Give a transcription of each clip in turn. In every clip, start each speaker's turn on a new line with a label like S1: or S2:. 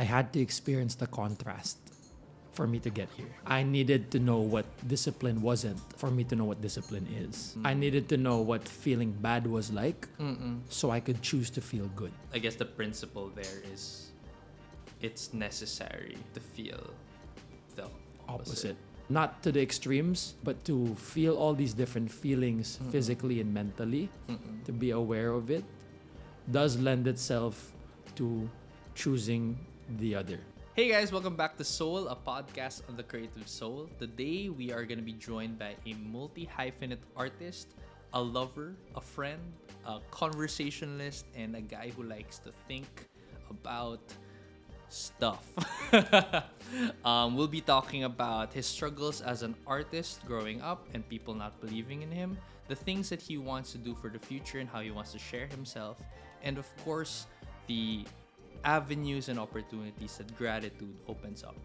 S1: I had to experience the contrast for me to get here. I needed to know what discipline wasn't for me to know what discipline is. I needed to know what feeling bad was like so I could choose to feel good.
S2: I guess the principle there is it's necessary to feel the opposite.
S1: Not to the extremes, but to feel all these different feelings physically and mentally, to be aware of it, does lend itself to choosing the other.
S2: Hey guys, welcome back to Soul, a podcast on the creative soul. Today we are going to be joined by a multi-hyphenate artist, a lover, a friend, a conversationalist, and a guy who likes to think about stuff. We'll be talking about his struggles as an artist growing up and people not believing in him, the things that he wants to do for the future and how he wants to share himself, and of course, the avenues and opportunities that gratitude opens up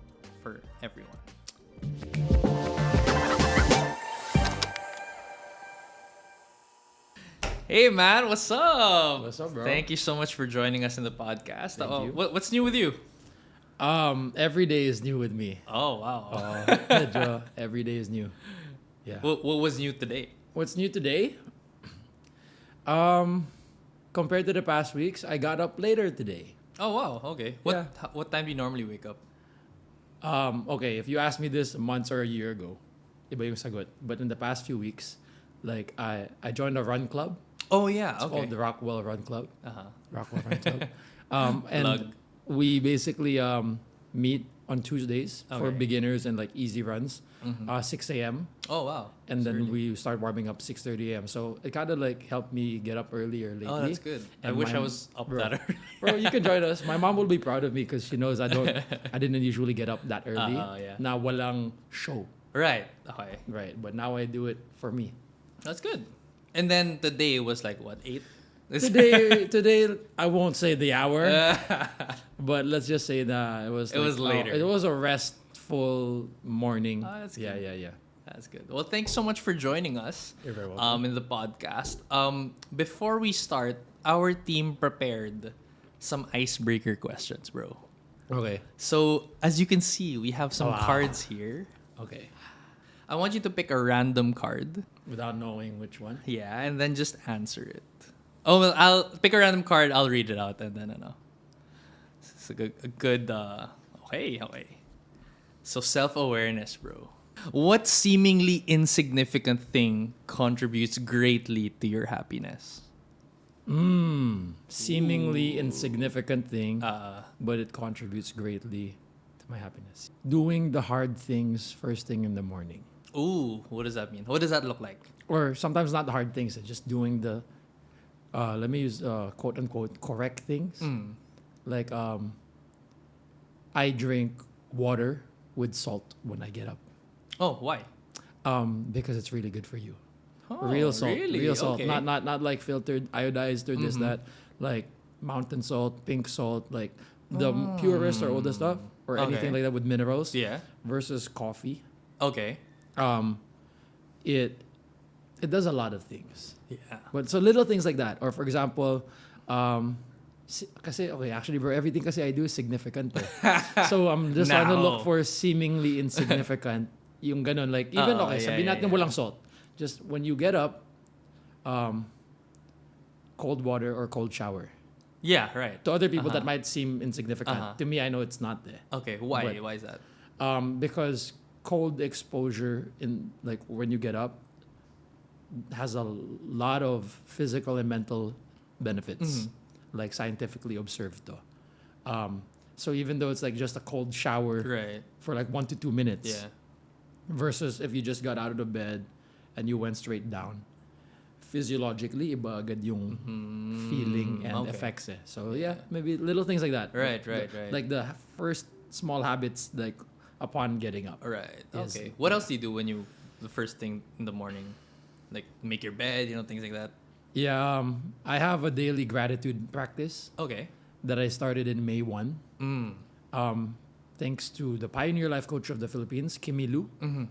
S2: for everyone. Hey man, what's up?
S1: What's up, bro?
S2: Thank you so much for joining us in the podcast.
S1: Thank you.
S2: What's new with you?
S1: Every day is new with me.
S2: Oh wow.
S1: Medyo, every day is new. Yeah.
S2: What was new today?
S1: What's new today? Compared to the past weeks, I got up later today.
S2: Oh wow. Okay. What time do you normally wake up?
S1: Okay, if you asked me this months or a year ago, iba yung sagot. But in the past few weeks, like I joined a run club.
S2: Oh yeah.
S1: It's
S2: Okay.
S1: called the Rockwell Run Club. Rockwell Run Club. And
S2: Plug.
S1: we basically meet on Tuesdays for
S2: Okay.
S1: beginners and like easy runs, 6 a.m.
S2: Oh wow.
S1: And
S2: That's
S1: then
S2: early.
S1: we start warming up 6:30 a.m. So it kind of like helped me get up earlier lately.
S2: Oh, that's good. I
S1: And
S2: wish I
S1: my-
S2: was up
S1: bro,
S2: that early.
S1: Bro, you can join us. My mom will be proud of me because she knows I didn't usually get up that early.
S2: Yeah.
S1: Na walang show.
S2: Right. Okay.
S1: Right. But now I do it for me.
S2: That's good. And then the day was like what, 8?
S1: Today I won't say the hour, but let's just say that it was
S2: later.
S1: It was a restful morning.
S2: Oh, that's
S1: yeah,
S2: good.
S1: yeah.
S2: That's good. Well, thanks so much for joining us
S1: You're very welcome.
S2: in the podcast. Before we start, our team prepared some icebreaker questions, bro.
S1: Okay.
S2: So, as you can see, we have some
S1: Wow.
S2: cards here.
S1: Okay.
S2: I want you to pick a random card.
S1: Without knowing which one.
S2: Yeah, and then just answer it. Oh, well, I'll pick a random card. I'll read it out and then It's a good okay. So self-awareness, bro. What seemingly insignificant thing contributes greatly to your happiness?
S1: Seemingly insignificant thing, but it contributes greatly to my happiness. Doing the hard things first thing in the morning.
S2: Ooh, what does that mean? What does that look like?
S1: Or sometimes not the hard things, it's just doing the let me use quote unquote correct things. Like I drink water with salt when I get up.
S2: Oh, why?
S1: Because it's really good for you.
S2: Oh,
S1: Real salt.
S2: really?
S1: Real salt.
S2: Okay.
S1: Not like filtered, iodized or this, that. Like mountain salt, pink salt, like the purest or all the stuff. Or
S2: Okay.
S1: anything like that with minerals.
S2: Yeah.
S1: Versus coffee.
S2: Okay.
S1: It does a lot of things.
S2: Yeah.
S1: But so little things like that. Or for example, kasi, okay, actually bro, everything kasi I do is significant. So I'm just trying to look
S2: Now.
S1: for seemingly insignificant. Yung ganun. Like even, okay, sabihin natin walang salt. Just when you get up, cold water or cold shower.
S2: Yeah, right.
S1: To other people that might seem insignificant. To me, I know it's not there.
S2: Okay, why?
S1: But-
S2: Why is that?
S1: Because cold exposure in like when you get up has a lot of physical and mental benefits, like scientifically observed though. So even though it's like just a cold shower
S2: Right.
S1: for like 1 to 2 minutes,
S2: Yeah.
S1: versus if you just got out of the bed and you went straight down, physiologically iba agad yung feeling and
S2: okay.
S1: effects eh. So yeah, maybe little things like that.
S2: Right.
S1: Like the first small habits like upon getting up.
S2: Right.
S1: Yes.
S2: Okay. What else do you do when the first thing in the morning? Like make your bed, things like that?
S1: Yeah, I have a daily gratitude practice
S2: Okay.
S1: that I started in May 1. Thanks to the pioneer life coach of the Philippines, Kimilu.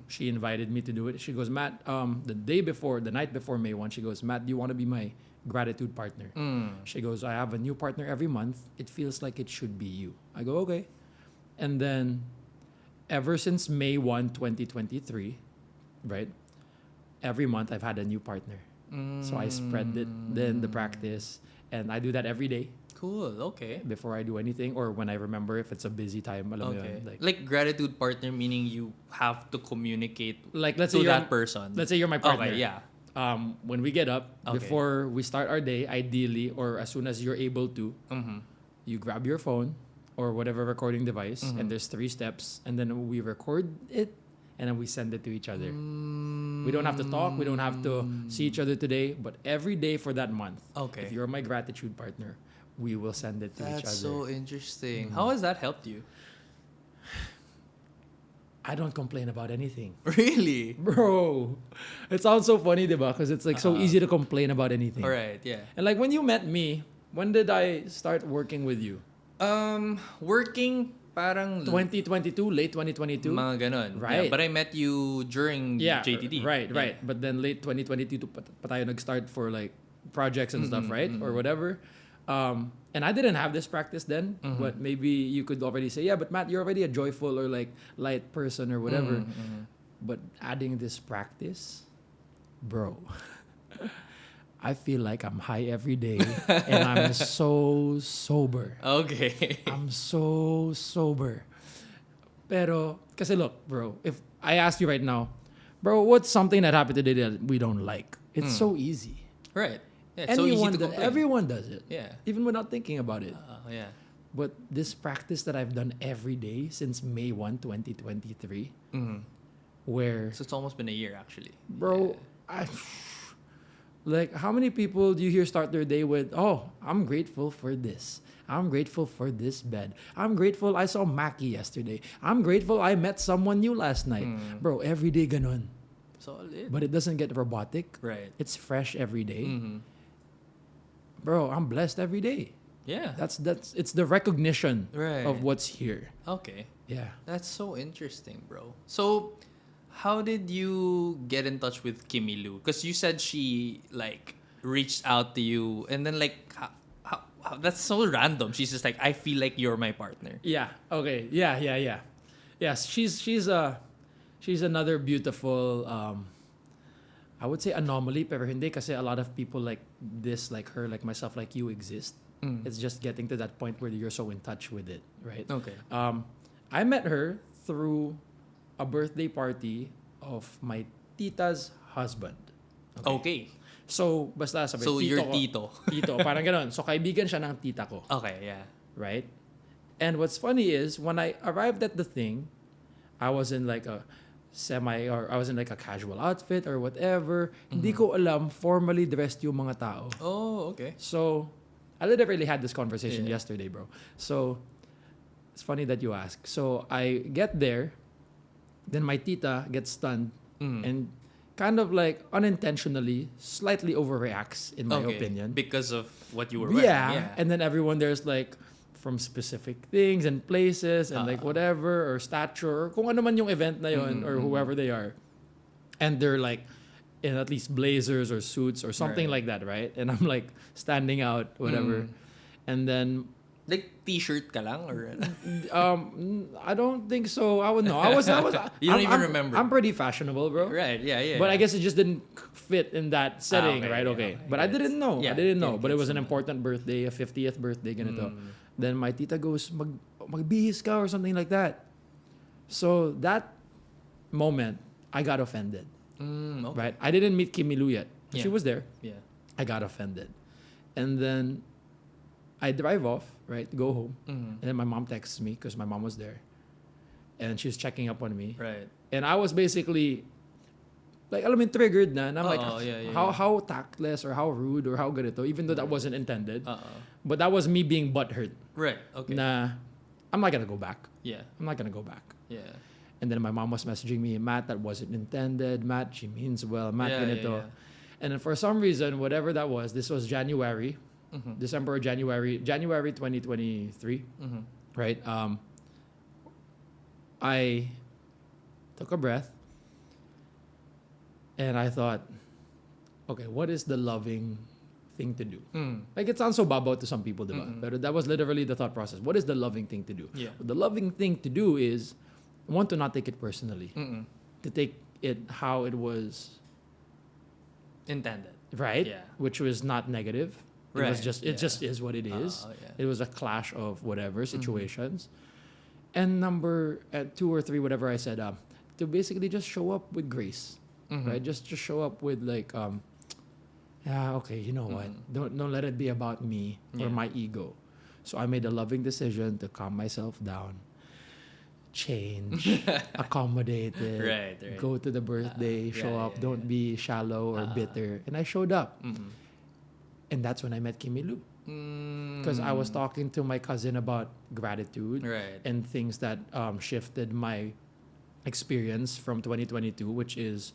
S1: She invited me to do it. She goes, Matt, the night before May 1, she goes, Matt, do you want to be my gratitude partner. She goes, I have a new partner every month. It feels like it should be you. I go, okay. And then ever since May 1, 2023, right? Every month I've had a new partner. So I spread it, then the practice. And I do that every day.
S2: Cool. Okay.
S1: Before I do anything or when I remember if it's a busy time. Alam mo
S2: Okay.
S1: yun,
S2: Like gratitude partner, meaning you have to communicate
S1: like let's
S2: to
S1: say
S2: that person.
S1: Let's say you're my partner.
S2: Okay. Yeah.
S1: When we get up,
S2: Okay.
S1: before we start our day, ideally, or as soon as you're able to, you grab your phone or whatever recording device, and there's 3 steps, and then we record it, and then we send it to each other. We don't have to talk. We don't have to see each other today, but every day for that month,
S2: Okay.
S1: if you're my gratitude partner, we will send it to each other.
S2: That's so interesting. How has that helped you?
S1: I don't complain about anything.
S2: Really?
S1: Bro, it sounds so funny, diba? Because it's like so easy to complain about anything.
S2: All right. Yeah.
S1: And like when you met me, when did I start working with you?
S2: Working parang
S1: 2022, late 2022?
S2: mga ganon.
S1: Right.
S2: Yeah, but I met you during JTD.
S1: Right.
S2: Yeah.
S1: But then late 2022 pa tayo nag-start for like projects and stuff, right? Or whatever. And I didn't have this practice then, but maybe you could already say, yeah, but Matt, you're already a joyful or like light person or whatever. But adding this practice, bro, I feel like I'm high every day and I'm so sober.
S2: Okay.
S1: I'm so sober. Pero, kasi look, bro, if I ask you right now, bro, what's something that happened today that we don't like? It's so easy.
S2: Right. Yeah, it's so easy to complain.
S1: Everyone does it.
S2: Yeah.
S1: Even without thinking about it.
S2: Yeah.
S1: But this practice that I've done every day since May 1, 2023, where,
S2: So it's almost been a year actually.
S1: bro, like, how many people do you hear start their day with, oh, I'm grateful for this. I'm grateful for this bed. I'm grateful I saw Maqui yesterday. I'm grateful I met someone new last night. Bro, every day ganun.
S2: Solid.
S1: But it doesn't get robotic.
S2: Right.
S1: It's fresh every day. Bro, I'm blessed every day.
S2: Yeah.
S1: That's it's the recognition
S2: Right.
S1: of what's here.
S2: Okay.
S1: Yeah.
S2: That's so interesting, bro. So, how did you get in touch with Kimilu? Because you said she like reached out to you, and then like how that's so random. She's just like, I feel like you're my partner.
S1: Yeah. Okay. Yeah. Yes. She's another beautiful I would say anomaly, pero hindi kasi a lot of people like this, like her, like myself, like you exist. It's just getting to that point where you're so in touch with it, right?
S2: Okay.
S1: I met her through a birthday party of my tita's husband.
S2: Okay.
S1: So, basta sabi,
S2: So,
S1: tito
S2: your
S1: ko.
S2: tito.
S1: Tito, parang ganon. So, kaibigan siya ng tita ko.
S2: Okay, yeah.
S1: Right? And what's funny is, when I arrived at the thing, I was in like a I was in like a casual outfit or whatever. Hindi ko alam, formally dressed yung mga tao.
S2: Oh, okay.
S1: So, I literally had this conversation
S2: Yeah.
S1: yesterday, bro. So, it's funny that you ask. So, I get there, then my tita gets stunned and kind of like unintentionally slightly overreacts, in my opinion.
S2: Because of what you were wearing.
S1: Yeah. And then everyone there's like from specific things and places and like whatever or stature or kung ano man yung event na yun or whoever they are. And they're like in at least blazers or suits or something like that, right? And I'm like standing out, whatever. And then
S2: Like t-shirt ka lang or
S1: I don't think so. I would know. I was
S2: You don't even remember.
S1: I'm pretty fashionable, bro.
S2: Right, yeah.
S1: But I guess it just didn't fit in that setting,
S2: okay,
S1: right?
S2: yeah,
S1: Okay.
S2: okay.
S1: But I didn't know.
S2: Yeah,
S1: I didn't know.
S2: yeah,
S1: But it was
S2: gets
S1: an
S2: naman.
S1: important birthday, a 50th birthday, ganito. Then my tita goes, magbihis ka or something like that. So that moment, I got offended,
S2: okay.
S1: right? I didn't meet Kimilu yet.
S2: Yeah.
S1: She was there.
S2: Yeah.
S1: I got offended. And then I drive off, right? Go home. And then my mom texts me because my mom was there. And she was checking up on me.
S2: Right.
S1: And I was basically, like, alam mo, triggered na. And I'm like,
S2: yeah.
S1: how tactless or how rude or how ganito, even though that wasn't intended. But that was me being butthurt.
S2: Right. Okay.
S1: Na, I'm not going to go back.
S2: Yeah.
S1: I'm not going to go back.
S2: Yeah.
S1: And then my mom was messaging me, Matt, that wasn't intended. Matt, she means well. Matt,
S2: Yeah,
S1: ganito.
S2: yeah.
S1: And then for some reason, whatever that was, this was January, December or January 2023, right? I took a breath and I thought, okay, what is the loving thing to do. Like, it sounds so babaw to some people, diba? But that was literally the thought process. What is the loving thing to do?
S2: Yeah.
S1: The loving thing to do is, one, to not take it personally. To take it how it was
S2: Intended.
S1: right,
S2: Yeah.
S1: which was not negative. It was
S2: Right,
S1: just just is what it is.
S2: yeah.
S1: It was a clash of whatever situations. And number 2 or 3, whatever I said, to basically just show up with grace, right? Just show up with like, yeah, okay, you know what? Don't let it be about me or my ego. So I made a loving decision to calm myself down, change, accommodate it,
S2: Right.
S1: go to the birthday, show up, don't be shallow or bitter. And I showed up. And that's when I met Kimilu. Because I was talking to my cousin about gratitude
S2: Right.
S1: and things that shifted my experience from 2022, which is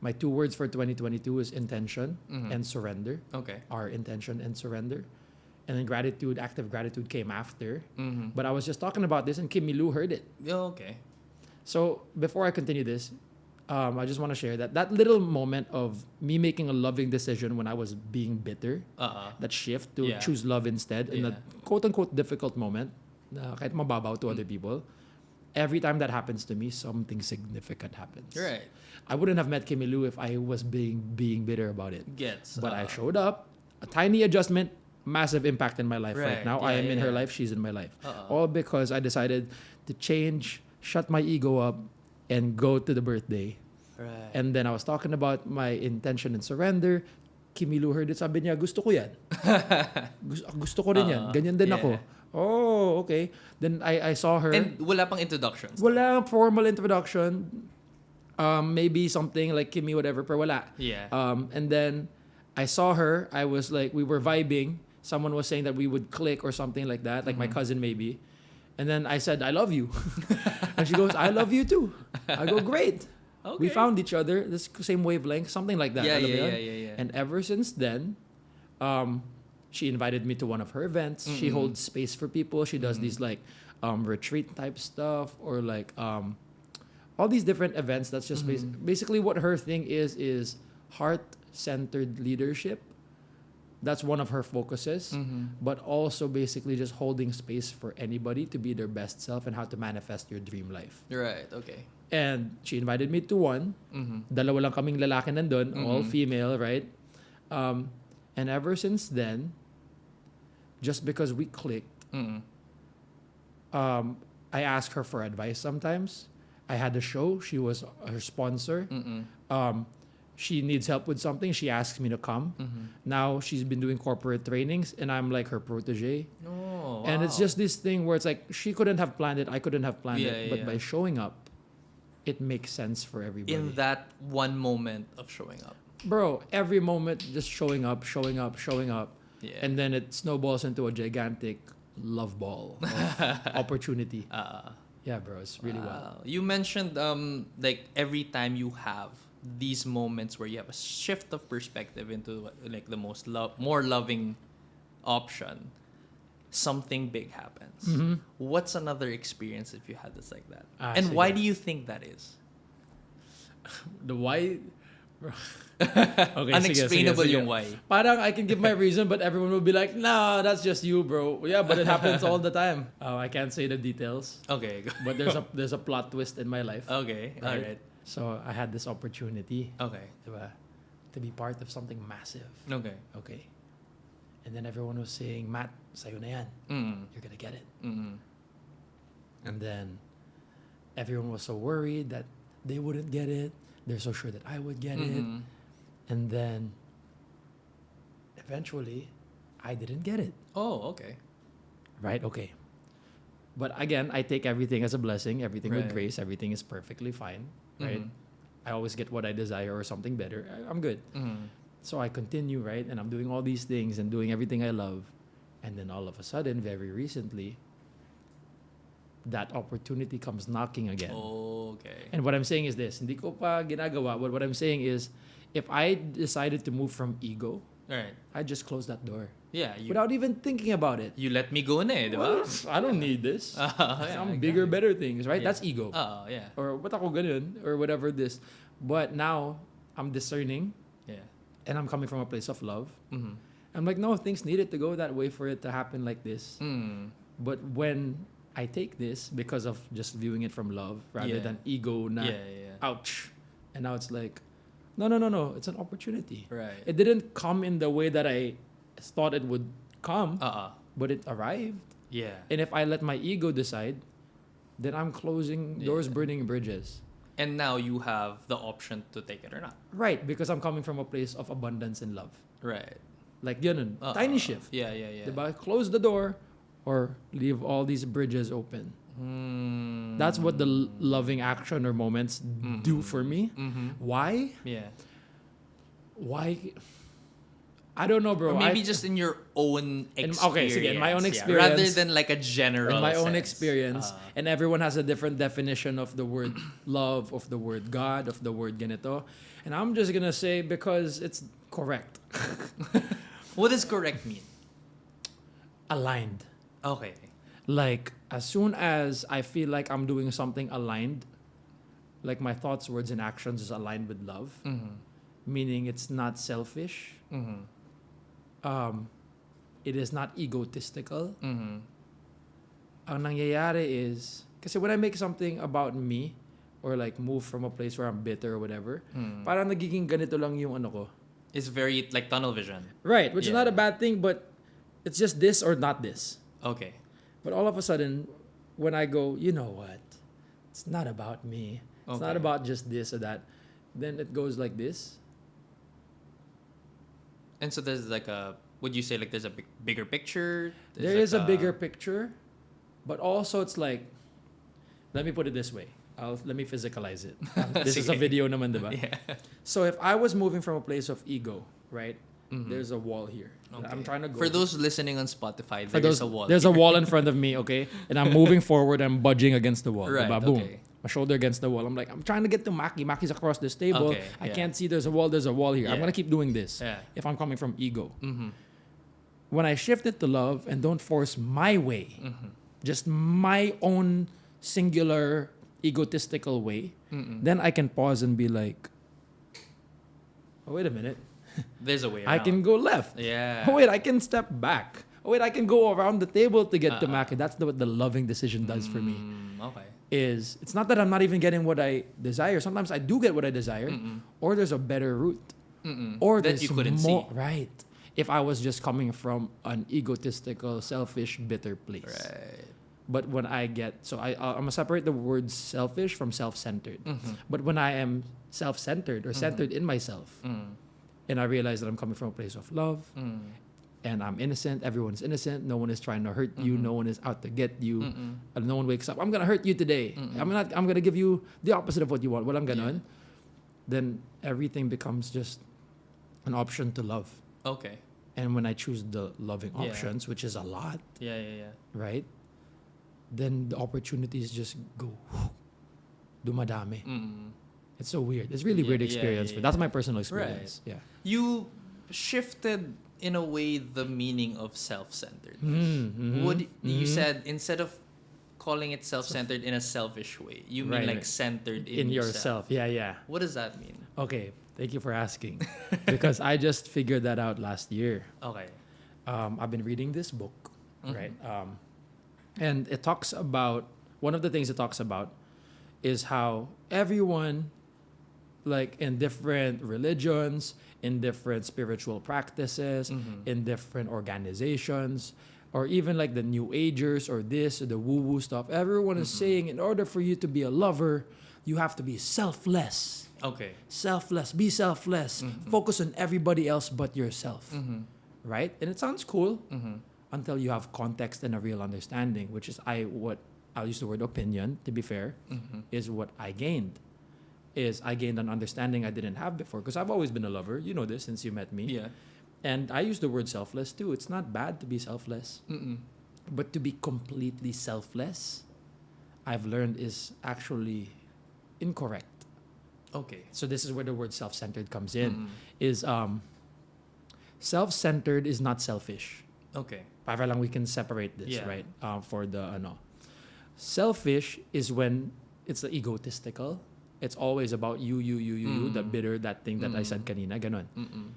S1: my 2 words for 2022 is intention and surrender.
S2: Okay.
S1: Our intention and surrender. And then gratitude, active gratitude came after. But I was just talking about this and Kimilu heard it.
S2: Okay.
S1: So before I continue this, I just want to share that little moment of me making a loving decision when I was being bitter, that shift to choose love instead in a quote-unquote difficult moment, kahit mababaw to other people, every time that happens to me, something significant happens.
S2: Right.
S1: I wouldn't have met Kimilu if I was being bitter about it.
S2: Gets.
S1: But I showed up, a tiny adjustment, massive impact in my life right now.
S2: Yeah,
S1: I am in her
S2: yeah.
S1: life, she's in my life. All because I decided to change, shut my ego up, and go to the birthday.
S2: Right.
S1: And then I was talking about my intention and surrender. Kimilu heard it, sabi niya, gusto ko yan. Gusto ko rin yan. Ganyan din ako. Oh, okay. Then I saw her.
S2: And wala pang introductions.
S1: Wala formal introduction. Maybe something like Kimi, whatever, pero wala.
S2: Yeah.
S1: And then I saw her. I was like, we were vibing. Someone was saying that we would click or something like that, like my cousin maybe. And then I said, I love you. And she goes, I love you too. I go, great.
S2: Okay.
S1: We found each other, the same wavelength, something like that.
S2: Yeah,
S1: alam mo
S2: yeah,
S1: yun?
S2: yeah.
S1: And ever since then, she invited me to one of her events. She holds space for people. She does these like retreat type stuff or like all these different events. That's just basically what her thing is heart-centered leadership. That's one of her focuses, but also basically just holding space for anybody to be their best self and how to manifest your dream life.
S2: Right, okay.
S1: And she invited me to one. Dalawa lang kaming lalaki nandun, all female, right? And ever since then, just because we clicked, I asked her for advice sometimes. I had a show. She was her sponsor. She needs help with something. She asks me to come. Now she's been doing corporate trainings and I'm like her protege.
S2: Oh, wow.
S1: And it's just this thing where it's like she couldn't have planned it. I couldn't have planned it. But by showing up, it makes sense for everybody.
S2: In that one moment of showing up.
S1: Bro, every moment just showing up.
S2: Yeah.
S1: And then it snowballs into a gigantic love ball of opportunity. Yeah, bro, it's really wild.
S2: You mentioned like every time you have these moments where you have a shift of perspective into like the more loving option, something big happens. What's another experience if you had this like that? And
S1: sige.
S2: why do you think that is?
S1: The why? Okay,
S2: Unexplainable
S1: sige.
S2: yung why.
S1: Parang I can give my reason, but everyone will be like, nah, that's just you, bro. Yeah, but it happens all the time. I can't say the details.
S2: Okay.
S1: But there's a plot twist in my life.
S2: Okay. All right.
S1: So I had this opportunity,
S2: Okay.
S1: diba, to be part of something massive.
S2: Okay.
S1: Okay. And then everyone was saying, Matt, sa'yo na yan. You're gonna get it. And then everyone was so worried that they wouldn't get it. They're so sure that I would get it. And then eventually, I didn't get it.
S2: Oh, okay.
S1: Right? Okay. But again, I take everything as a blessing, everything with
S2: Right.
S1: grace, everything is perfectly fine. Right? I always get what I desire or something better. I'm good. So I continue, right? And I'm doing all these things and doing everything I love. And then all of a sudden, very recently, that opportunity comes knocking again.
S2: Okay.
S1: And what I'm saying is this, hindi ko pa ginagawa, but what I'm saying is, if I decided to move from ego,
S2: Right.
S1: I just close that door.
S2: Yeah.
S1: Without even thinking about it.
S2: You let me go na eh, di ba?
S1: Well, I don't need this. Some bigger, better things, right?
S2: Yeah.
S1: That's ego.
S2: Oh, yeah.
S1: Or what ako ganun, or whatever this. But now, I'm discerning,
S2: Yeah.
S1: and I'm coming from a place of love. I'm like, no, things needed to go that way for it to happen like this. But when I take this because of just viewing it from love rather than ego, not ouch. And now it's like, no. It's an opportunity.
S2: Right.
S1: It didn't come in the way that I thought it would come, but it arrived.
S2: Yeah.
S1: And if I let my ego decide, then I'm closing doors, burning bridges.
S2: And now you have the option to take it or not.
S1: Right, because I'm coming from a place of abundance and love.
S2: Right.
S1: Like yun, tiny shift.
S2: Yeah.
S1: Diba? Close the door or leave all these bridges open. That's what the loving action or moments do for me. Why?
S2: Yeah.
S1: Why? I don't know, bro.
S2: Or maybe just in your own experience.
S1: In my own experience.
S2: Rather than like a general
S1: in my own
S2: sense.
S1: experience. And everyone has a different definition of the word love, of the word God, of the word ganito. And I'm just going to say because it's correct.
S2: What does correct mean?
S1: Aligned.
S2: Okay.
S1: Like, as soon as I feel like I'm doing something aligned, like my thoughts, words, and actions is aligned with love, meaning it's not selfish, it is not egotistical. Ang nangyayari is, kasi when I make something about me, or like move from a place where I'm bitter or whatever, parang nagiging ganito lang yung ano ko.
S2: It's very like tunnel vision.
S1: Right, which is not a bad thing, but it's just this or not this.
S2: Okay.
S1: But all of a sudden, when I go, you know what? It's not about me. It's not about just this or that. Then it goes like this.
S2: And so there's like would you say like there's a bigger picture?
S1: There is a bigger picture, but also it's like, let me put it this way. Let me physicalize it. This is a video naman, diba?
S2: Yeah.
S1: So if I was moving from a place of ego, right? There's a wall here.
S2: Okay.
S1: I'm trying to go.
S2: For those listening on Spotify, there's a wall.
S1: There's a wall in front of me, okay? And I'm moving forward. I'm budging against the wall.
S2: Right,
S1: Diba? Boom.
S2: okay.
S1: My shoulder against the wall. I'm like, I'm trying to get to Maqui. Maqui's across this table.
S2: Okay,
S1: I can't see there's a wall. There's a wall here. I'm
S2: Yeah.
S1: going to keep doing this if I'm coming from ego. When I shift it to love and don't force my way, just my own singular egotistical way, then I can pause and be like, oh, wait a minute.
S2: There's a way
S1: I
S2: around.
S1: can go left.
S2: Yeah.
S1: Oh, wait, I can step back. Oh, wait, I can go around the table to get to Maqui. That's what the loving decision does for me.
S2: Okay.
S1: It's not that I'm not even getting what I desire. Sometimes I do get what I desire, or there's a better route, or
S2: That
S1: there's
S2: you couldn't
S1: more.
S2: see.
S1: Right. If I was just coming from an egotistical, selfish, bitter place.
S2: Right.
S1: But when I get I'm gonna separate the word selfish from self-centered. But when I am self-centered or centered in myself, and I realize that I'm coming from a place of love, and I'm innocent. Everyone's innocent. No one is trying to hurt you. No one is out to get you. And no one wakes up, I'm gonna hurt you today. I'm gonna give you the opposite of what you want. Walang ganon. Then everything becomes just an option to love.
S2: Okay.
S1: And when I choose the loving options, which is a lot,
S2: Yeah.
S1: right? Then the opportunities just go dumadami. It's so weird. It's really weird experience. But that's my personal experience.
S2: Right.
S1: Yeah.
S2: You shifted in a way the meaning of self-centeredness. You said instead of calling it self-centered in a selfish way, you mean like centered in
S1: yourself. Yeah.
S2: What does that mean?
S1: Okay. Thank you for asking. Because I just figured that out last year.
S2: Okay.
S1: I've been reading this book, right? And it talks about, one of the things it talks about is how everyone, like in different religions, in different spiritual practices, in different organizations, or even like the New Agers or this or the woo-woo stuff, everyone is saying in order for you to be a lover, you have to be selfless.
S2: Okay.
S1: Selfless. Be selfless. Focus on everybody else but yourself. Right? And it sounds cool until you have context and a real understanding, which is I'll use the word opinion, to be fair, is what I gained. I gained an understanding I didn't have before, because I've always been a lover. You know this since you met me.
S2: Yeah.
S1: And I use the word selfless too. It's not bad to be selfless. But to be completely selfless, I've learned is actually incorrect.
S2: Okay.
S1: So this is where the word self-centered comes in. Self-centered is not selfish.
S2: Okay.
S1: Para lang we can separate this,
S2: Yeah.
S1: right? For the Selfish is when it's the egotistical, It's always about you, the bitter, that thing that I said kanina, ganon.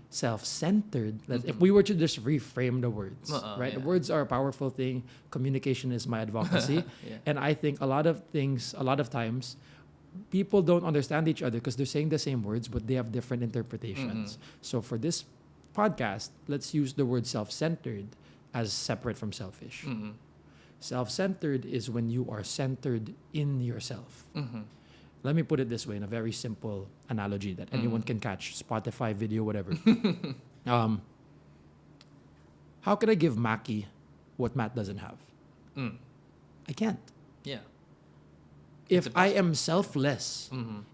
S1: Self-centered. If we were to just reframe the words, right?
S2: Yeah.
S1: The words are a powerful thing. Communication is my advocacy.
S2: Yeah.
S1: And I think a lot of times, people don't understand each other because they're saying the same words, but they have different interpretations. So for this podcast, let's use the word self-centered as separate from selfish. Self-centered is when you are centered in yourself. Let me put it this way in a very simple analogy that anyone can catch, Spotify, video, whatever. How can I give Maqui what Matt doesn't have? I can't.
S2: Yeah.
S1: If I am selfless,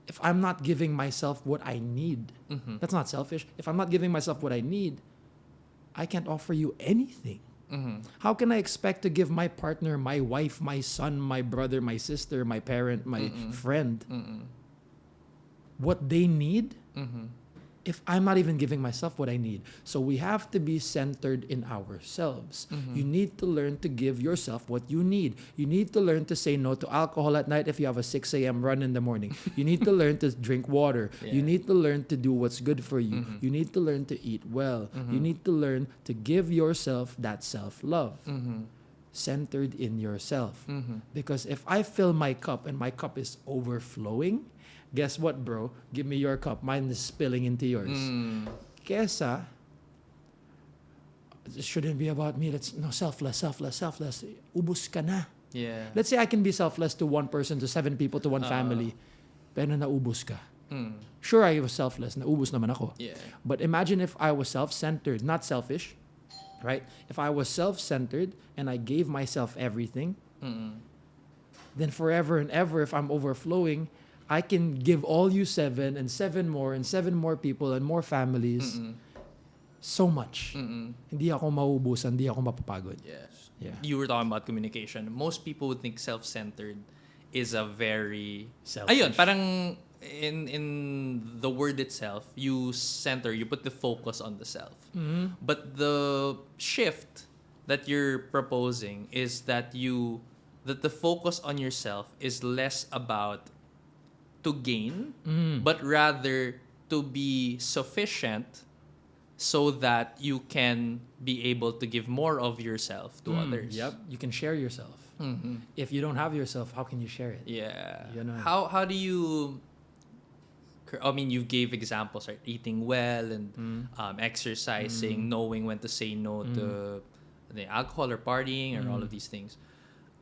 S1: if I'm not giving myself what I need, that's not selfish. If I'm not giving myself what I need, I can't offer you anything. How can I expect to give my partner, my wife, my son, my brother, my sister, my parent, my friend what they need if I'm not even giving myself what I need? So we have to be centered in ourselves. You need to learn to give yourself what you need. You need to learn to say no to alcohol at night if you have a 6 a.m. run in the morning. You need to learn to drink water. You need to learn to do what's good for you. You need to learn to eat well. You need to learn to give yourself that self-love. Centered in yourself. Because if I fill my cup and my cup is overflowing, guess what, bro? Give me your cup. Mine is spilling into yours. Kesa, it shouldn't be about me. Selfless. Ubus ka na.
S2: Yeah.
S1: Let's say I can be selfless to one person, to 7 people, to one family. Pero naubos ka. Sure, I was selfless. Naubos naman ako.
S2: Yeah.
S1: But imagine if I was self-centered, not selfish, right? If I was self-centered and I gave myself everything, then forever and ever, if I'm overflowing, I can give all you 7 and 7 more and 7 more people and more families so much. Hindi ako mauubusan, hindi ako mapapagod.
S2: Yes.
S1: Yeah.
S2: You were talking about communication. Most people would think self-centered is a very...
S1: Selfish.
S2: Ayun, parang in the word itself, you put the focus on the self. But the shift that you're proposing is that the focus on yourself is less about to gain, but rather to be sufficient so that you can be able to give more of yourself to others.
S1: Yep, you can share yourself. If you don't have yourself, how can you share it?
S2: Yeah.
S1: You know.
S2: How do you... I mean, you gave examples, right? Eating well and exercising, knowing when to say no to the alcohol or partying or all of these things.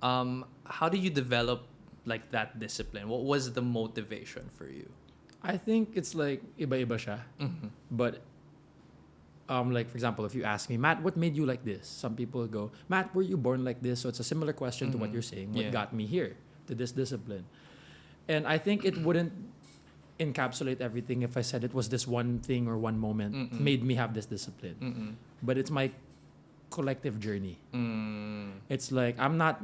S2: How do you develop like that discipline? What was the motivation for you?
S1: I think it's like iba-iba siya. But like for example, if you ask me, Matt, what made you like this? Some people go, Matt, were you born like this? So it's a similar question to what you're saying. What got me here to this discipline? And I think it wouldn't encapsulate everything if I said it was this one thing or one moment made me have this discipline. But it's my collective journey. It's like I'm not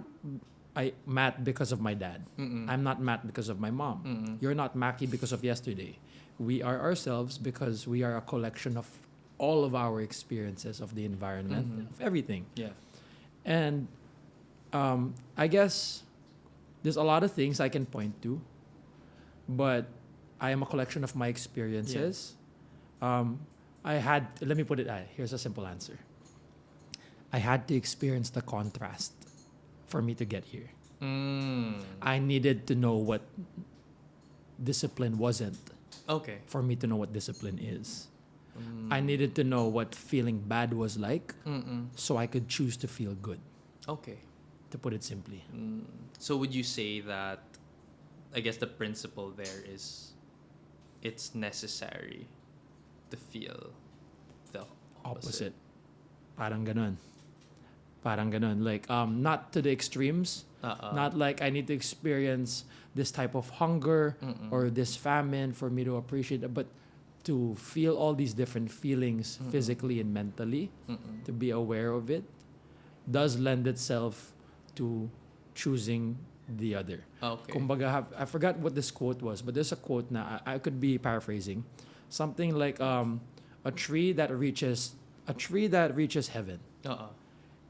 S1: Matt because of my dad. I'm not Matt because of my mom. You're not Maqui because of yesterday. We are ourselves because we are a collection of all of our experiences of the environment, of everything.
S2: Yeah.
S1: And I guess there's a lot of things I can point to, but I am a collection of my experiences. Let me put it, here's a simple answer. I had to experience the contrast for me to get here. I needed to know what discipline wasn't.
S2: Okay.
S1: For me to know what discipline is. I needed to know what feeling bad was like so I could choose to feel good.
S2: Okay.
S1: To put it simply.
S2: So would you say that, I guess the principle there is it's necessary to feel the opposite.
S1: Parang ganun. Like, not to the extremes. Not like I need to experience this type of hunger or this famine for me to appreciate it, but to feel all these different feelings physically and mentally, to be aware of it, does lend itself to choosing the other.
S2: Okay.
S1: Kumbaga, I forgot what this quote was, but there's a quote na I could be paraphrasing. Something like a tree that reaches heaven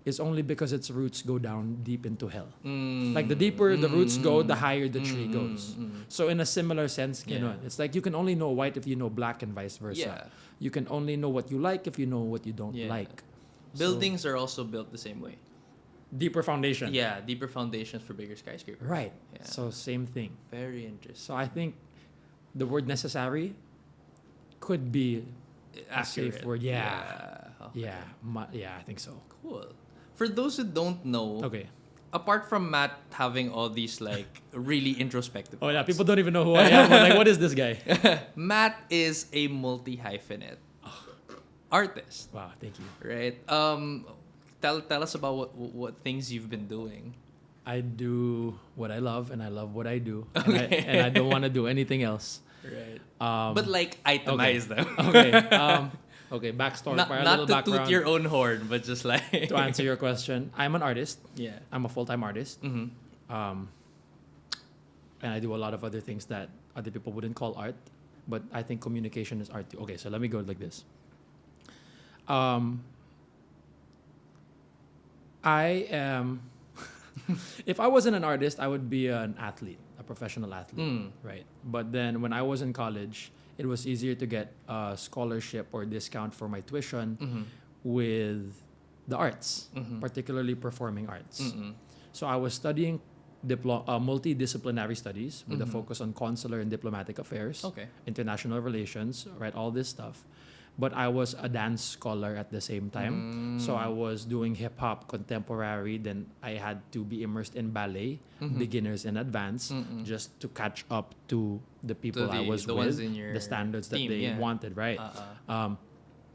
S1: is only because its roots go down deep into hell. Like the deeper the roots go, the higher the tree goes. So in a similar sense, it's like you can only know white if you know black and vice versa.
S2: Yeah.
S1: You can only know what you like if you know what you don't
S2: Yeah.
S1: like.
S2: Buildings are also built the same way.
S1: Deeper foundation.
S2: Yeah, deeper foundations for bigger skyscrapers.
S1: Right.
S2: Yeah.
S1: So same thing.
S2: Very interesting.
S1: So I think the word necessary could be a safe
S2: Accurate.
S1: word. Yeah.
S2: Okay.
S1: Yeah, I think so.
S2: Cool. For those who don't know,
S1: Okay.
S2: apart from Matt having all these like really introspective
S1: Oh yeah,
S2: thoughts,
S1: people don't even know who I am. Like, what is this guy?
S2: Matt is a multi-hyphenate artist,
S1: Wow, thank you.
S2: right? Tell us about what things you've been doing.
S1: I do what I love, and I love what I do,
S2: Okay.
S1: and I don't want to do anything else.
S2: Right.
S1: Um,
S2: But like itemize them.
S1: Okay, backstory,
S2: not
S1: a
S2: not
S1: little
S2: to
S1: background
S2: toot your own horn, but just like
S1: to answer your question. I'm an artist.
S2: Yeah.
S1: I'm a full-time artist.
S2: Mm-hmm.
S1: And I do a lot of other things that other people wouldn't call art, but I think communication is art too. Okay, so let me go like this. I am. If I wasn't an artist, I would be an athlete, a professional athlete, right? But then when I was in college, it was easier to get a scholarship or discount for my tuition with the arts, particularly performing arts. So I was studying multidisciplinary studies with a focus on consular and diplomatic affairs,
S2: Okay.
S1: international relations, right? All this stuff. But I was a dance scholar at the same time. So I was doing hip hop, contemporary. Then I had to be immersed in ballet, beginners and advanced, just to catch up to the people I was
S2: the
S1: with,
S2: ones in your
S1: the standards that
S2: team,
S1: they
S2: yeah.
S1: wanted, right?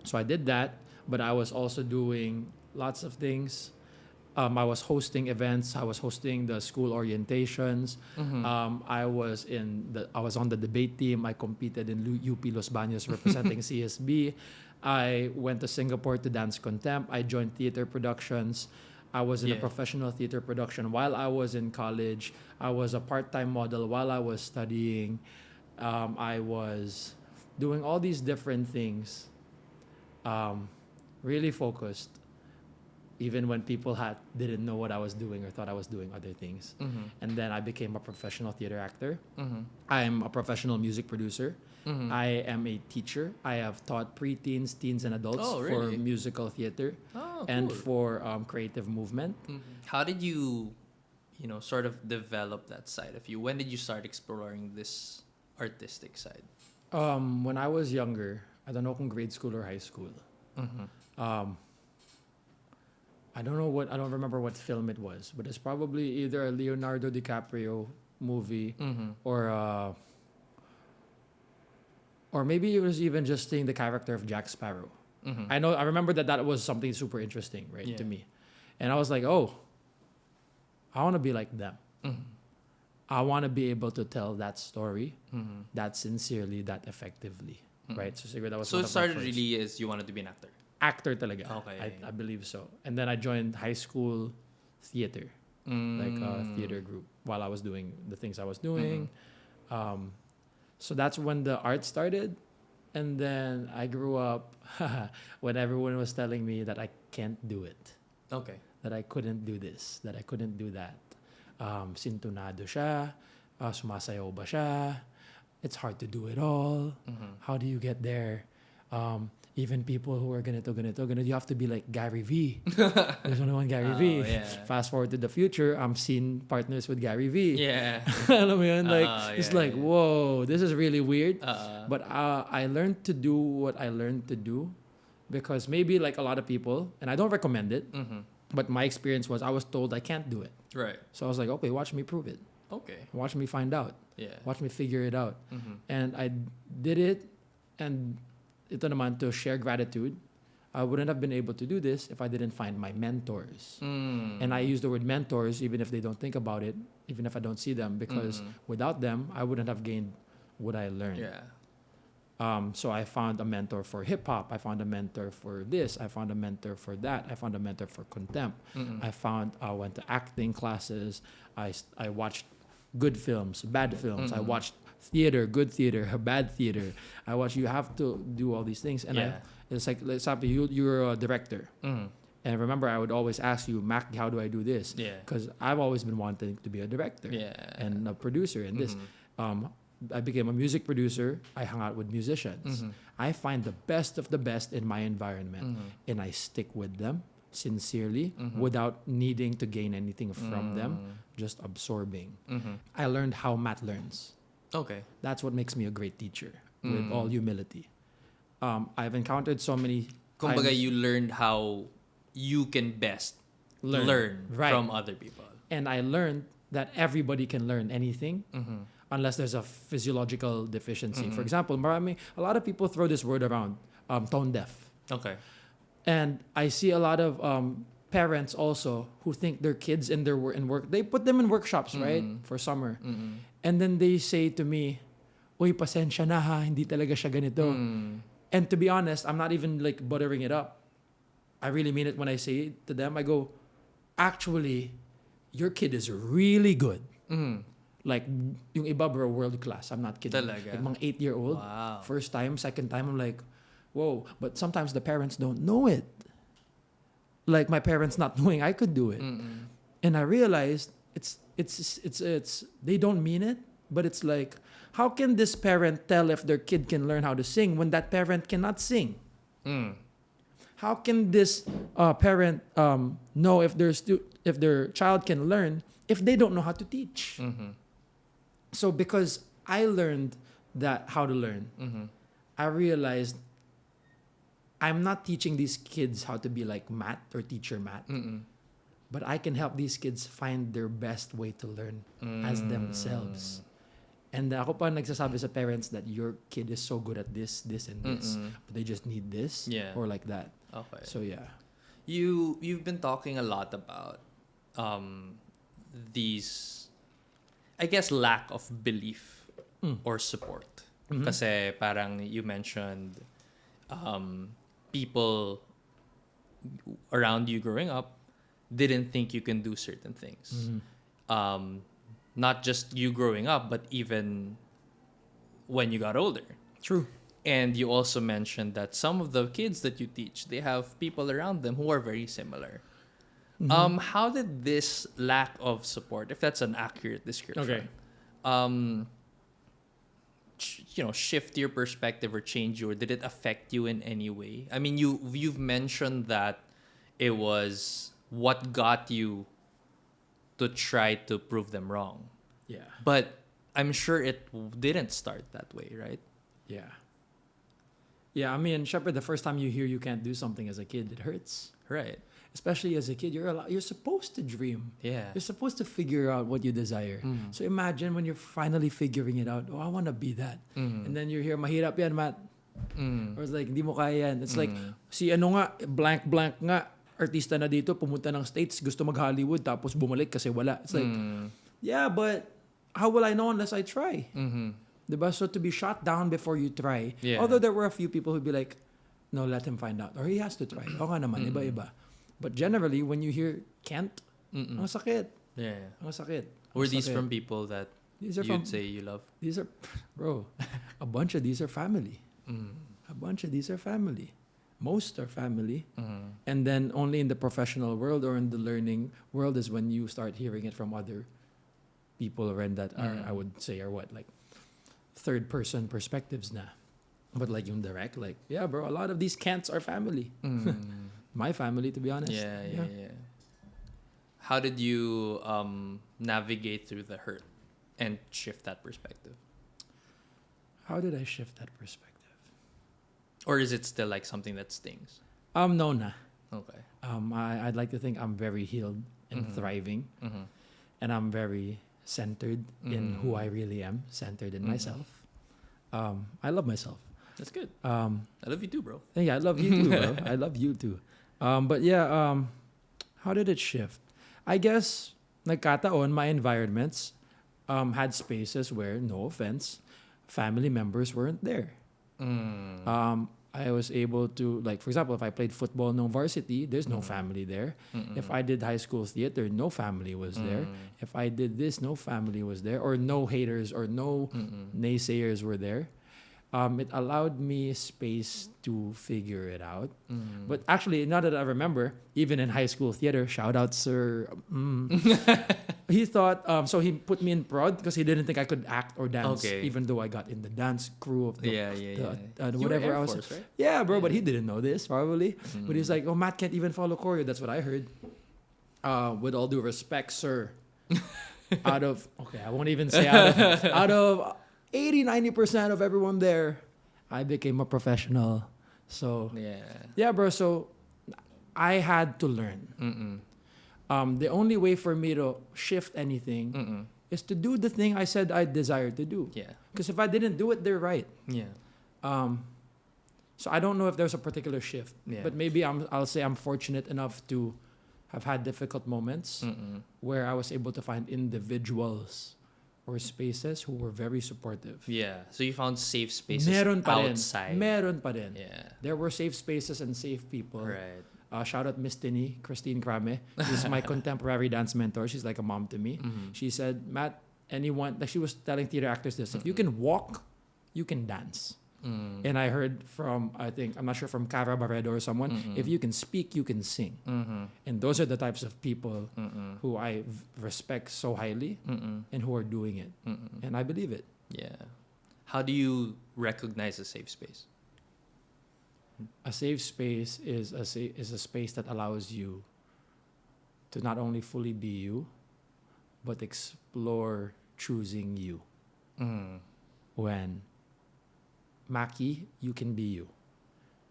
S1: So I did that, but I was also doing lots of things. I was hosting events. I was hosting the school orientations. I was on the debate team. I competed in UP Los Baños representing CSB. I went to Singapore to dance contempt. I joined theater productions. I was in a professional theater production while I was in college. I was a part-time model while I was studying. I was doing all these different things. Really focused. Even when people didn't know what I was doing or thought I was doing other things. And then I became a professional theater actor. I'm a professional music producer. I am a teacher. I have taught preteens, teens, and adults
S2: Oh,
S1: for
S2: really?
S1: musical theater
S2: Oh,
S1: and
S2: cool.
S1: for creative movement.
S2: How did you, sort of develop that side of you? When did you start exploring this artistic side?
S1: When I was younger, I don't know kung grade school or high school. I don't remember what film it was, but it's probably either a Leonardo DiCaprio movie or maybe it was even just seeing the character of Jack Sparrow. I remember that was something super interesting, right, to me. And I was like, oh, I want to be like them. I want to be able to tell that story that sincerely, that effectively, right? So siguro that was
S2: So
S1: one
S2: it
S1: of my
S2: started
S1: first-
S2: really as you wanted to be an actor.
S1: actor talaga.
S2: Okay.
S1: I believe so. And then I joined high school theater, like a theater group while I was doing the things I was doing. So that's when the art started. And then I grew up when everyone was telling me that I can't do it,
S2: Okay.
S1: that I couldn't do this, that I couldn't do that. Sintonado siya, sumasayaw ba siya, it's hard to do it all. How do you get there? Even people who are ganito, you have to be like Gary V. There's only one Gary V.
S2: Yeah.
S1: Fast forward to the future, I'm seeing partners with Gary V.
S2: Yeah.
S1: Alam mo yun? Like, it's
S2: yeah,
S1: like,
S2: yeah.
S1: whoa, this is really weird. But I learned to do what I learned to do because maybe like a lot of people, and I don't recommend it, but my experience was I was told I can't do it.
S2: Right.
S1: So I was like, okay, watch me prove it.
S2: Okay.
S1: Watch me find out.
S2: Yeah.
S1: Watch me figure it out. And I did it, and ito naman to share gratitude. I wouldn't have been able to do this if I didn't find my mentors. And I use the word mentors even if they don't think about it, even if I don't see them, because without them, I wouldn't have gained what I learned.
S2: Yeah.
S1: So I found a mentor for hip hop. I found a mentor for this. I found a mentor for that. I found a mentor for contempt. I went to acting classes. I watched good films, bad films. I watched theater, good theater, bad theater. You have to do all these things. And
S2: Yeah.
S1: it's like, let's say you're a director And remember, I would always ask you, Maqui, how do I do this?
S2: Yeah.
S1: Because I've always been wanting to be a director and a producer in this. I became a music producer. I hung out with musicians. I find the best of the best in my environment, and I stick with them sincerely without needing to gain anything from them, just absorbing. I learned how Matt learns.
S2: Okay.
S1: That's what makes me a great teacher, with all humility. I've encountered so many
S2: Kumbaga,
S1: times.
S2: you learned how you can best learn
S1: Right.
S2: from other people.
S1: And I learned that everybody can learn anything unless there's a physiological deficiency. For example, a lot of people throw this word around, tone deaf.
S2: Okay.
S1: And I see a lot of parents also who think their kids in work, they put them in workshops, right? For summer. And then they say to me, uy, pasensya na ha, hindi talaga siya ganito. And to be honest, I'm not even like buttering it up. I really mean it when I say it to them. I go, actually, your kid is really good. Like, yung iba bro, world class. I'm not kidding.
S2: Talaga?
S1: Like, mga 8-year-old.
S2: Wow.
S1: First time, second time, I'm like, whoa. But sometimes the parents don't know it. Like, my parents not knowing I could do it. And I realized it's they don't mean it, but it's like, how can this parent tell if their kid can learn how to sing when that parent cannot sing? How can this parent know if their child can learn if they don't know how to teach? So because I learned how to learn, I realized I'm not teaching these kids how to be like Matt or teacher Matt, but I can help these kids find their best way to learn as themselves. And ako pa nagsasabi sa parents that your kid is so good at this, and this, but they just need this or like that.
S2: Okay.
S1: So yeah.
S2: You've been talking a lot about these, I guess, lack of belief or support. Kasi parang you mentioned people around you growing up didn't think you can do certain things. Not just you growing up, but even when you got older.
S1: True.
S2: And you also mentioned that some of the kids that you teach, they have people around them who are very similar. How did this lack of support, if that's an accurate description, shift your perspective or change you, or did it affect you in any way? I mean, you've mentioned that it was what got you to try to prove them wrong.
S1: Yeah.
S2: But I'm sure it didn't start that way, right?
S1: Yeah. Yeah, I mean, Shepard, the first time you hear you can't do something as a kid, it hurts.
S2: Right.
S1: Especially as a kid, you're supposed to dream.
S2: Yeah.
S1: You're supposed to figure out what you desire. So imagine when you're finally figuring it out. Oh, I want to be that. And then you hear, mahirap yan, Matt. Or it's like, hindi mo kaya yan. It's like, si ano nga, blank nga, artista na dito, pumunta ng States, gusto mag-Hollywood, tapos bumalik kasi wala. It's like, yeah, but how will I know unless I try? Diba? So to be shot down before you try.
S2: Yeah.
S1: Although there were a few people who'd be like, no, let him find out. Or he has to try. Okay naman, iba-iba. But generally, when you hear can't, ang sakit.
S2: Yeah.
S1: Ang sakit.
S2: Were these from people that you'd say you love?
S1: These are, bro, a bunch of these are family. A bunch of these are family. Most are family. And then only in the professional world or in the learning world is when you start hearing it from other people around that are, I would say, are what, like third person perspectives na. But like yung direct, like, yeah, bro, a lot of these can'ts are family. My family, to be honest.
S2: Yeah. How did you navigate through the hurt and shift that perspective?
S1: How did I shift that perspective?
S2: Or is it still like something that stings?
S1: No, nah.
S2: Okay.
S1: I'd like to think I'm very healed and thriving. And I'm very centered in who I really am, centered in myself. I love myself.
S2: That's good. I love you too, bro.
S1: Yeah, I love you too, bro. I love you too. But yeah, how did it shift? I guess, nagkataon, my environments had spaces where, no offense, family members weren't there. I was able to, like, for example, if I played football no varsity, there's no family there. If I did high school theater, no family was there. If I did this, no family was there. Or no haters or no naysayers were there. it allowed me space to figure it out.
S2: Mm.
S1: But actually, now that I remember, even in high school theater, shout out Sir. He thought, so he put me in prod because he didn't think I could act or dance,
S2: Okay.
S1: even though I got in the dance crew of the,
S2: Yeah.
S1: the
S2: You were
S1: whatever
S2: Air
S1: I was.
S2: Force, right?
S1: Yeah, bro, but
S2: Yeah.
S1: he didn't know this probably. But he was
S2: Mm.
S1: like, oh, Matt can't even follow choreo. That's what I heard. With all due respect, sir, out of, okay, I won't even say out of 80-90% of everyone there, I became a professional. So,
S2: Yeah.
S1: yeah, bro. So I had to learn.
S2: Mm-mm.
S1: The only way for me to shift anything
S2: Mm-mm.
S1: is to do the thing I said I desired to do.
S2: Yeah.
S1: Because if I didn't do it, they're right.
S2: Yeah.
S1: So I don't know if there's a particular shift,
S2: Yeah.
S1: but maybe I'll say I'm fortunate enough to have had difficult moments
S2: Mm-mm.
S1: where I was able to find individuals or spaces who were very supportive.
S2: Yeah. So you found safe spaces
S1: Meron pa rin.
S2: outside.
S1: Meron pa rin.
S2: Yeah.
S1: There were safe spaces and safe people.
S2: Right.
S1: Shout out Miss Tinny, Christine Krame. She's my contemporary dance mentor. She's like a mom to me.
S2: Mm-hmm.
S1: She said, Matt, anyone, like she was telling theater actors this, if you can walk, you can dance.
S2: Mm.
S1: And I heard from, I'm not sure from Cara Barredo or someone,
S2: Mm-mm.
S1: if you can speak, you can sing.
S2: Mm-hmm.
S1: And those are the types of people
S2: Mm-mm.
S1: who I respect so highly
S2: Mm-mm.
S1: and who are doing it.
S2: Mm-mm.
S1: And I believe it.
S2: Yeah. How do you recognize a safe space?
S1: A safe space is a space that allows you to not only fully be you, but explore choosing you.
S2: Mm.
S1: When Maqui, you can be you.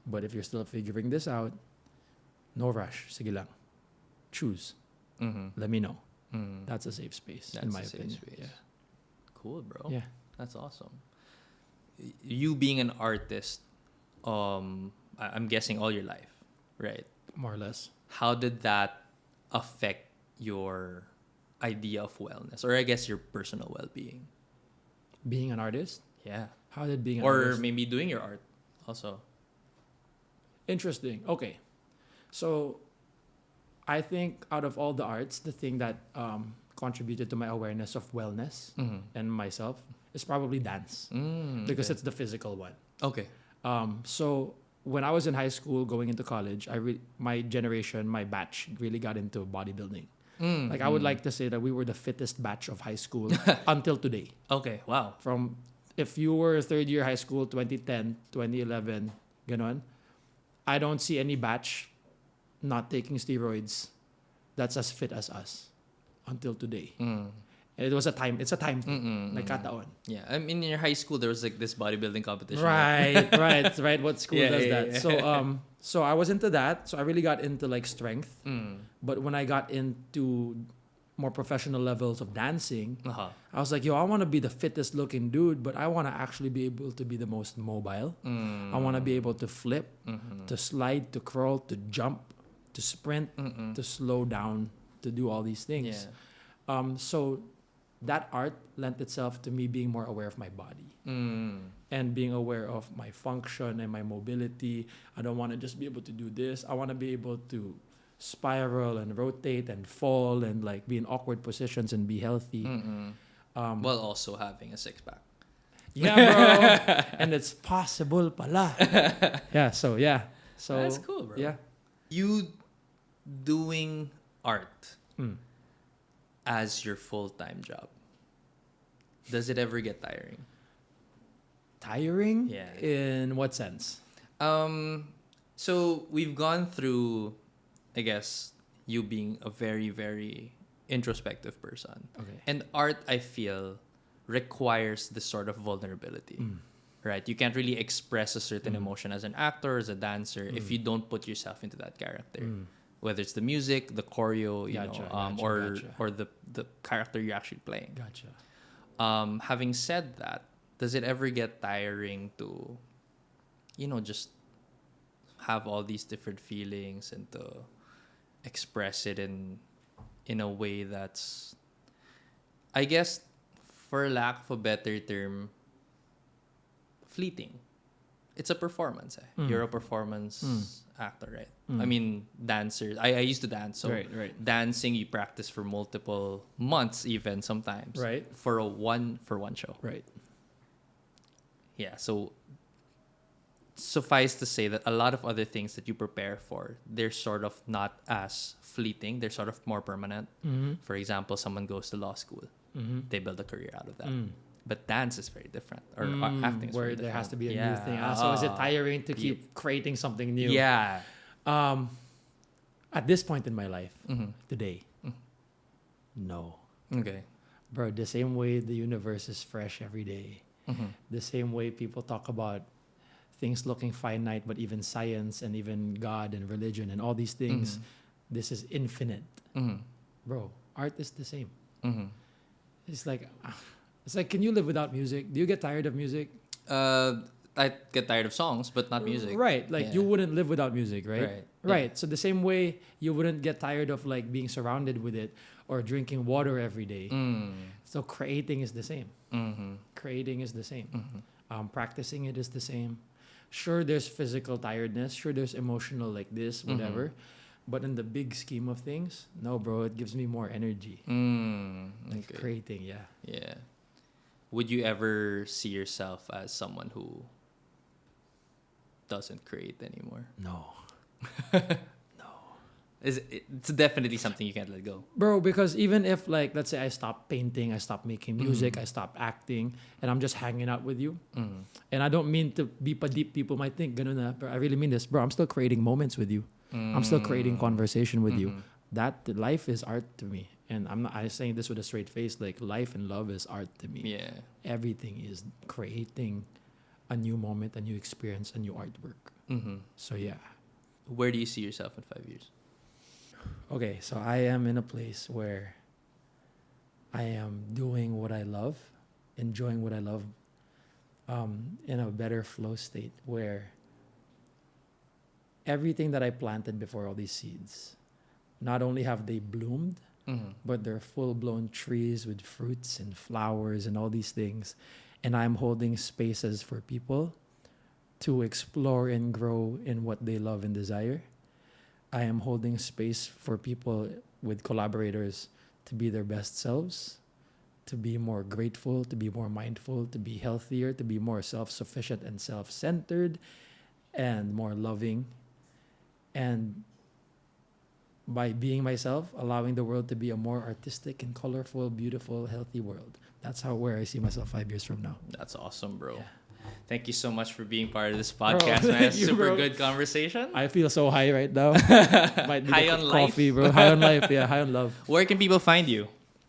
S1: But if you're still figuring this out, no rush. Sige lang. Choose.
S2: Mm-hmm.
S1: Let me know.
S2: Mm.
S1: That's a safe space,
S2: That's
S1: in my
S2: a safe
S1: opinion.
S2: space. Cool, bro.
S1: Yeah.
S2: That's awesome. You being an artist, I'm guessing all your life, right?
S1: More or less.
S2: How did that affect your idea of wellness, or I guess your personal well-being?
S1: Being an artist?
S2: Yeah.
S1: How did being an
S2: Or
S1: artist?
S2: maybe doing your art also.
S1: Interesting. Okay. So I think out of all the arts, the thing that contributed to my awareness of wellness
S2: Mm-hmm.
S1: and myself is probably dance. Because
S2: Okay.
S1: it's the physical one.
S2: Okay.
S1: So when I was in high school going into college, my generation, my batch really got into bodybuilding. Like I would like to say that we were the fittest batch of high school until today.
S2: Okay. Wow.
S1: From if you were third year high school, 2010, 2011, ganon, I don't see any batch not taking steroids that's as fit as us until today.
S2: Mm.
S1: It's a time thing.
S2: Mm-mm.
S1: Nagkataon.
S2: Yeah. I mean, in your high school, there was like this bodybuilding competition.
S1: Right. What school
S2: Yeah,
S1: does
S2: yeah,
S1: that?
S2: yeah.
S1: So I was into that. So I really got into like strength.
S2: Mm.
S1: But when I got into more professional levels of dancing,
S2: Uh-huh.
S1: I was like, yo, I want to be the fittest looking dude, but I want to actually be able to be the most mobile.
S2: Mm.
S1: I want to be able to flip,
S2: Mm-hmm.
S1: to slide, to crawl, to jump, to sprint,
S2: Mm-mm.
S1: to slow down, to do all these things.
S2: Yeah.
S1: So that art lent itself to me being more aware of my body
S2: Mm.
S1: and being aware of my function and my mobility. I don't want to just be able to do this. I want to be able to spiral and rotate and fall and like be in awkward positions and be healthy.
S2: Mm-mm. While also having a six-pack.
S1: Yeah, bro. And it's possible pala. Yeah, so
S2: That's cool, bro.
S1: Yeah.
S2: You doing art
S1: Mm.
S2: as your full-time job, does it ever get tiring?
S1: Tiring?
S2: Yeah.
S1: In what sense?
S2: So we've gone through, I guess, you being a very, very introspective person.
S1: Okay.
S2: And art, I feel, requires this sort of vulnerability. Right? You can't really express a certain emotion as an actor, as a dancer, if you don't put yourself into that character. Whether it's the music, the choreo,
S1: Gotcha.
S2: or the character you're actually playing.
S1: Gotcha.
S2: Having said that, does it ever get tiring to, just have all these different feelings and to express it in a way that's, I guess, for lack of a better term, fleeting? It's a performance. You're a performance actor, right? I mean, dancers. I used to dance, so
S1: Right.
S2: dancing you practice for multiple months, even sometimes.
S1: Right.
S2: For one show.
S1: Right.
S2: Yeah. So suffice to say that a lot of other things that you prepare for, they're sort of not as fleeting. They're sort of more permanent. For example, someone goes to law school. They build a career out of that. But dance is very different, or acting is
S1: where
S2: very
S1: there
S2: different.
S1: has to be a new thing. So is it tiring to keep creating something new?
S2: Yeah.
S1: At this point in my life, today, no.
S2: Okay.
S1: Bro, the same way the universe is fresh every day, the same way people talk about things looking finite, but even science and even God and religion and all these things, this is infinite. Bro, art is the same. It's like, can you live without music? Do you get tired of music?
S2: I get tired of songs, but not music.
S1: Right. Like you wouldn't live without music, right? Right.
S2: Yeah.
S1: So the same way you wouldn't get tired of like being surrounded with it or drinking water every day. So creating is the same. Creating is the same. Practicing it is the same. Sure, there's physical tiredness. Sure, there's emotional like this, whatever. But in the big scheme of things, no, bro, it gives me more energy. Like creating, yeah.
S2: Yeah. Would you ever see yourself as someone who doesn't create anymore?
S1: No.
S2: It's definitely something you can't let go.
S1: Bro, because even if like, let's say I stop painting, I stop making music, I stop acting, and I'm just hanging out with you. And I don't mean to be deep. People might think, ganun na, but I really mean this. Bro, I'm still creating moments with you. I'm still creating conversation with you. That life is art to me. And I'm saying this with a straight face, like life and love is art to me.
S2: Yeah.
S1: Everything is creating a new moment, a new experience, a new artwork. So yeah.
S2: Where do you see yourself in 5 years?
S1: Okay, so I am in a place where I am doing what I love, enjoying what I love, in a better flow state where everything that I planted before, all these seeds, not only have they bloomed, but they're full-blown trees with fruits and flowers and all these things. And I'm holding spaces for people to explore and grow in what they love and desire. I am holding space for people with collaborators to be their best selves, to be more grateful, to be more mindful, to be healthier, to be more self-sufficient and self-centered and more loving. And by being myself, allowing the world to be a more artistic and colorful, beautiful, healthy world. That's where I see myself 5 years from now.
S2: That's awesome, bro.
S1: Yeah.
S2: Thank you so much for being part of this podcast, man.
S1: thank you,
S2: Super
S1: bro.
S2: good conversation.
S1: I feel so high right now. Might need
S2: High
S1: a
S2: on life?
S1: coffee, bro. High on life, yeah, high on love.
S2: Where can people find you?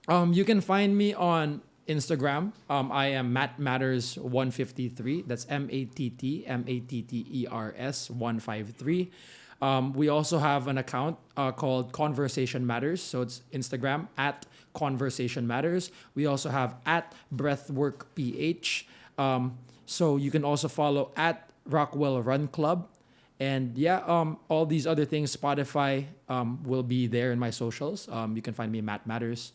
S1: You can find me on Instagram. I am Matt Matters 153. That's MATTERS 153. We also have an account called Conversation Matters. So it's Instagram at Conversation Matters. We also have at BreathworkPH. So you can also follow at Rockwell Run Club. And yeah, all these other things, Spotify will be there in my socials. You can find me Matt Matters.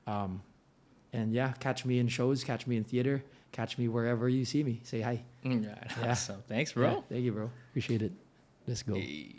S1: And yeah, catch me in shows, catch me in theater, catch me wherever you see me. Say hi.
S2: Yeah, awesome. Thanks, bro.
S1: Yeah, thank you, bro. Appreciate it. Let's go.
S2: Hey.